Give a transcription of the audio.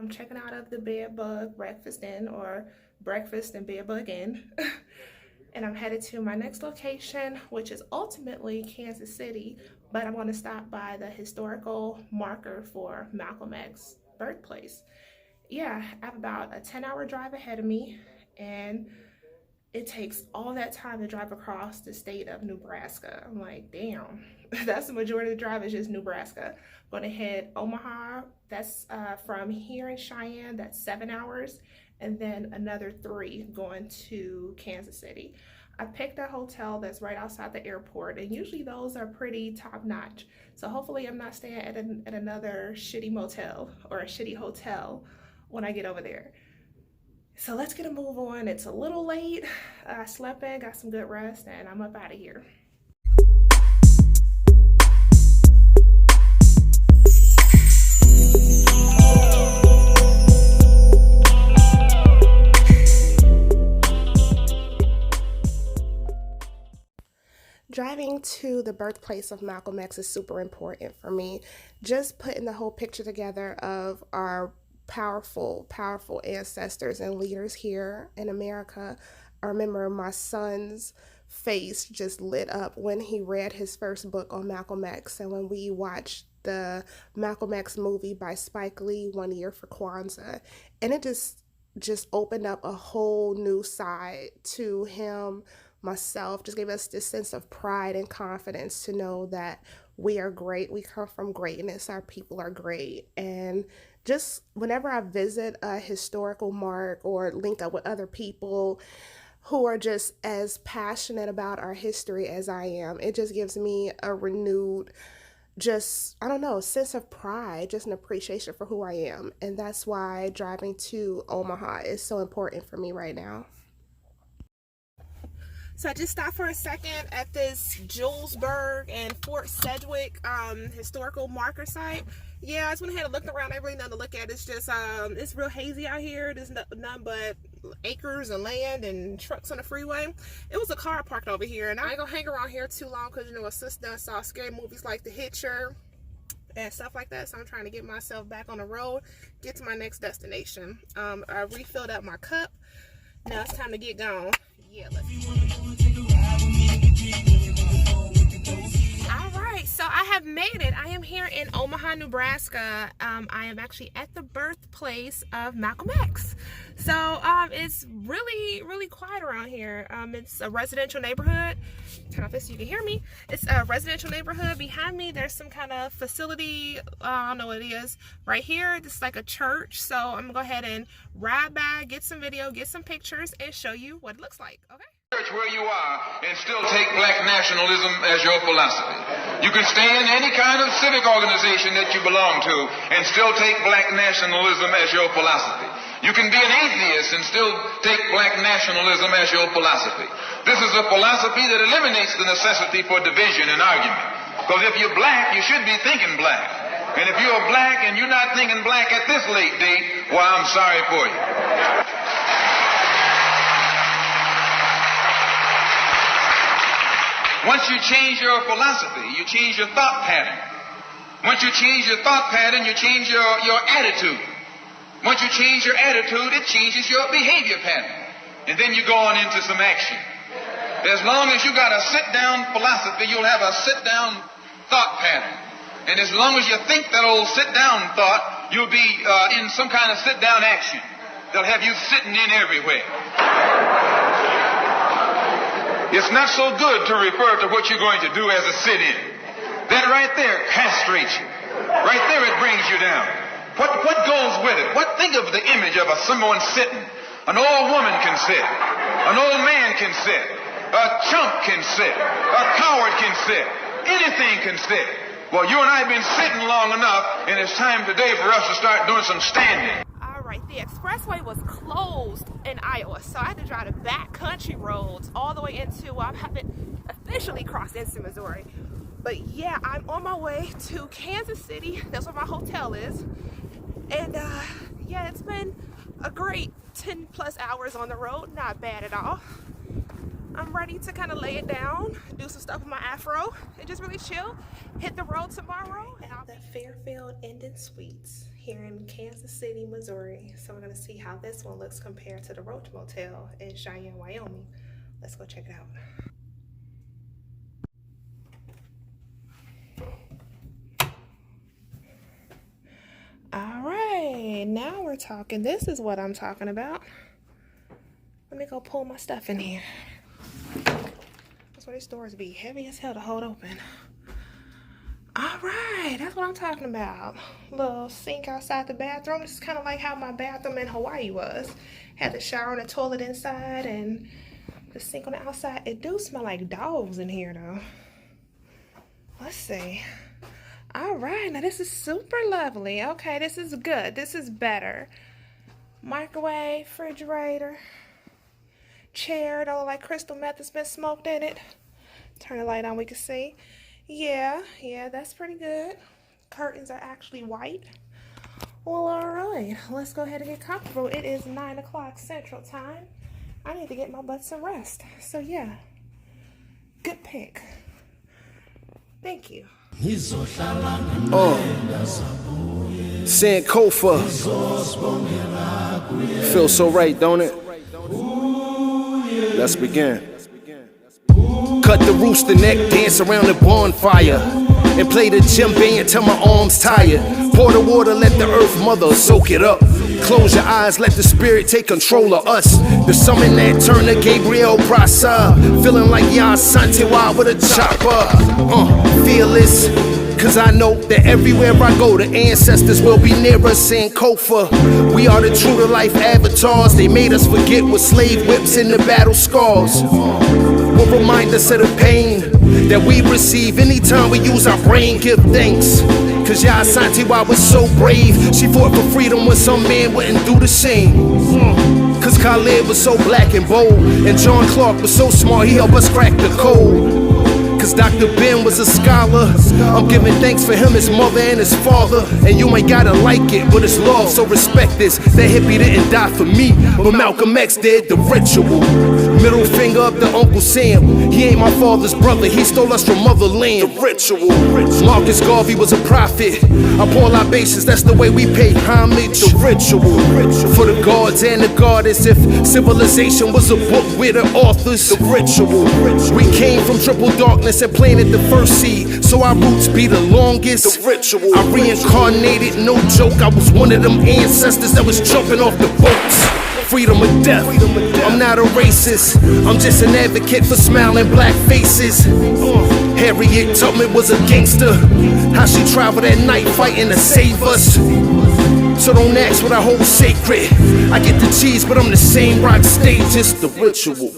I'm checking out of the bed bug breakfast in, or breakfast and bed bug in. And I'm headed to my next location, which is ultimately Kansas City, but I'm going to stop by the historical marker for Malcolm X's birthplace. Yeah, I have about a 10-hour drive ahead of me, and it takes all that time to drive across the state of Nebraska. I'm like, damn, that's the majority of the drive is just Nebraska. I'm going to hit Omaha. That's from here in Cheyenne, that's 7 hours, and then another 3 going to Kansas City. I picked a hotel that's right outside the airport, and usually those are pretty top-notch. So hopefully I'm not staying at another shitty motel or a shitty hotel when I get over there. So let's get a move on. It's a little late. I slept in, got some good rest, and I'm up out of here. Driving to the birthplace of Malcolm X is super important for me. Just putting the whole picture together of our powerful ancestors and leaders here in America. I remember my son's face just lit up when he read his first book on Malcolm X, and when we watched the Malcolm X movie by Spike Lee, One Year for Kwanzaa, and it just opened up a whole new side to him, myself, just gave us this sense of pride and confidence to know that we are great, we come from greatness, our people are great. And just whenever I visit a historical mark or link up with other people who are just as passionate about our history as I am, it just gives me a renewed, just, I don't know, sense of pride, just an appreciation for who I am. And that's why driving to Omaha is so important for me right now. So I just stopped for a second at this Julesburg and Fort Sedgwick historical marker site. Yeah, I just went ahead and looked around. There's really nothing to look at. It's just, it's real hazy out here. There's none but acres of land and trucks on the freeway. It was a car parked over here, and I ain't gonna hang around here too long because, you know, a sister saw scary movies like The Hitcher and stuff like that. So I'm trying to get myself back on the road, get to my next destination. I refilled up my cup. Now it's time to get gone. Yeah, let's Alright, so I have made it. I am here in Omaha, Nebraska. I am actually at the birthplace of Malcolm X. So it's really quiet around here. It's a residential neighborhood. Turn off this so you can hear me. It's a residential neighborhood. Behind me there's some kind of facility, I don't know what it is. Right here, this is like a church. So I'm gonna go ahead and ride by, get some video, get some pictures, and show you what it looks like. Okay? Church where you are and still take black nationalism as your philosophy. You can stay in any kind of civic organization that you belong to and still take black nationalism as your philosophy. You can be an atheist and still take black nationalism as your philosophy. This is a philosophy that eliminates the necessity for division and argument. Because if you're black, you should be thinking black. And if you're black and you're not thinking black at this late date, well, I'm sorry for you. Once you change your philosophy, you change your thought pattern. Once you change your thought pattern, you change your attitude. Once you change your attitude, it changes your behavior pattern. And then you go on into some action. As long as you got a sit-down philosophy, you'll have a sit-down thought pattern. And as long as you think that old sit-down thought, you'll be in some kind of sit-down action. They'll have you sitting in everywhere. It's not so good to refer to what you're going to do as a sit-in. That right there castrates you. Right there it brings you down. What goes with it? Think of the image of someone sitting. An old woman can sit. An old man can sit. A chump can sit. A coward can sit. Anything can sit. Well, you and I have been sitting long enough, and it's time today for us to start doing some standing. Alright, the expressway was closed in Iowa, so I had to drive the back country roads all the way into, I haven't officially crossed into Missouri. But yeah, I'm on my way to Kansas City. That's where my hotel is. And yeah, it's been a great 10 plus hours on the road. Not bad at all. I'm ready to kind of lay it down, do some stuff with my afro, and just really chill. Hit the road tomorrow. And I'll the Fairfield Inn and Suites here in Kansas City, Missouri. So we're gonna see how this one looks compared to the Roach Motel in Cheyenne, Wyoming. Let's go check it out. All right, now we're talking. This is what I'm talking about. Let me go pull my stuff in here. That's why these doors be heavy as hell to hold open. All right, that's what I'm talking about. Little sink outside the bathroom. This is kind of like how my bathroom in Hawaii was. Had the shower and the toilet inside and the sink on the outside. It do smell like dogs in here though. Let's see. All right, now this is super lovely. Okay, this is good. This is better. Microwave, refrigerator, chair. Don't look like crystal meth has been smoked in it. Turn the light on, we can see. Yeah, that's pretty good. Curtains are actually white. Well, all right, let's go ahead and get comfortable. It is 9 o'clock Central Time. I need to get my butt some rest. So yeah, good pick. Thank you. Sankofa. Feels so right, don't it? Let's begin. Cut the rooster neck, dance around the bonfire, and play the djembe until my arms tired. Pour the water, let the earth mother soak it up. Close your eyes, let the spirit take control of us. The summon that turn to Gabriel Prasa, feeling like Yan Santiwa with a chopper. Fearless, cause I know that everywhere I go, the ancestors will be near us. Sankofa, we are the true to life avatars. They made us forget what slave whips and the battle scars will remind us of the pain that we receive anytime we use our brain. Give thanks, cause Yah Santiwa was so brave. She fought for freedom when some man wouldn't do the same. Cause Khalid was so black and bold, and John Clark was so smart, he helped us crack the code. Cause Dr. Ben was a scholar. I'm giving thanks for him, his mother, and his father. And you ain't gotta like it, but it's love, so respect this. That hippie didn't die for me, but Malcolm X did. The ritual. Middle finger up to Uncle Sam. He ain't my father's brother, he stole us from motherland. The ritual. Marcus Garvey was a prophet. I pour libations, that's the way we pay homage. The ritual. For the gods and the goddess. If civilization was a book, we're the authors. The ritual. We came from triple darkness and planted the first seed, so our roots be the longest. The ritual. I reincarnated, no joke. I was one of them ancestors that was jumping off the boats. Freedom or death. I'm not a racist, I'm just an advocate for smiling black faces. Harriet Tubman was a gangster. How she traveled at night fighting to save us. So don't ask what I hold sacred. I get the cheese, but I'm the same rock stage. It's the ritual.